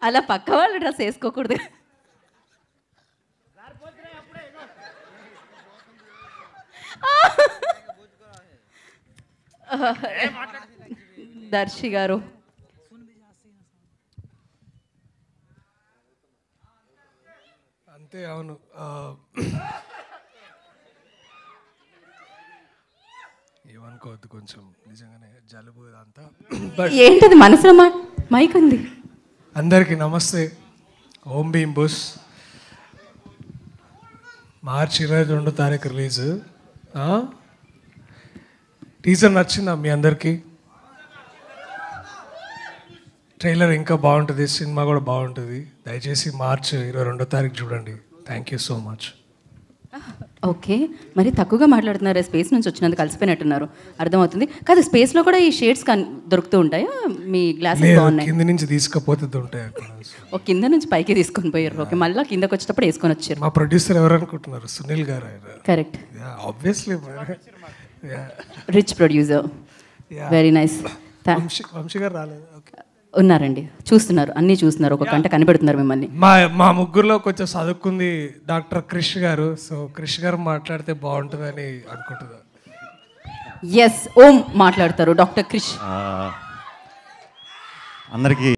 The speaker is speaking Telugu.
అలా పక్క వాళ్ళు డ్రెస్ వేసుకోకూడదు. దర్శి గారు అంతే. అవును, ఏమనుకోవద్దు, కొంచెం నిజంగానే జలుబు అంతా. ఏంటది మనసులో మైక్ ఉంది. అందరికీ నమస్తే. ఓం భీమ్ బుస్ మార్చి 22 తారీఖు రిలీజ్. టీజర్ నచ్చిందా మీ అందరికీ? ట్రైలర్ ఇంకా బాగుంటుంది, సినిమా కూడా బాగుంటుంది. దయచేసి మార్చి 22 తారీఖు చూడండి. Thank you so much. Okay, మరి తక్కువగా మాట్లాడుతున్నారు. స్పేస్ నుంచి వచ్చినందుకు కలిసిపోయినట్టున్నారు, అర్థమవుతుంది. కాదు, స్పేస్లో కూడా ఈ షేడ్స్ దొరుకుతూ ఉంటాయా? మీ గ్లాసెస్ బాగున్నాయి. కింద నుంచి తీసుకపోతే ఉంటాయి అక్కడ. ఒక కింద నుంచి పైకి తీసుకొని పోయారు. ఓకే, మళ్ళీ కిందకి వచ్చేటప్పుడు వేసుకొని వచ్చారు. మా ప్రొడ్యూసర్ ఎవరు అనుకుంటున్నారు? Sunil garu. Correct, obviously rich producer. Very nice. Vamshi garu రాలేదు. ఉన్నారండి, చూస్తున్నారు, అన్నీ చూస్తున్నారు, ఒక గంట కనిపెడుతున్నారు మిమ్మల్ని. మా ముగ్గురులో కొంచెం చదువుకుంది డాక్టర్ క్రిష్ గారు. సో క్రిష్ గారు మాట్లాడితే బాగుంటుందని అనుకుంటున్నారు. ఎస్, ఓం మాట్లాడతారు డాక్టర్ క్రిష్. అందరికీ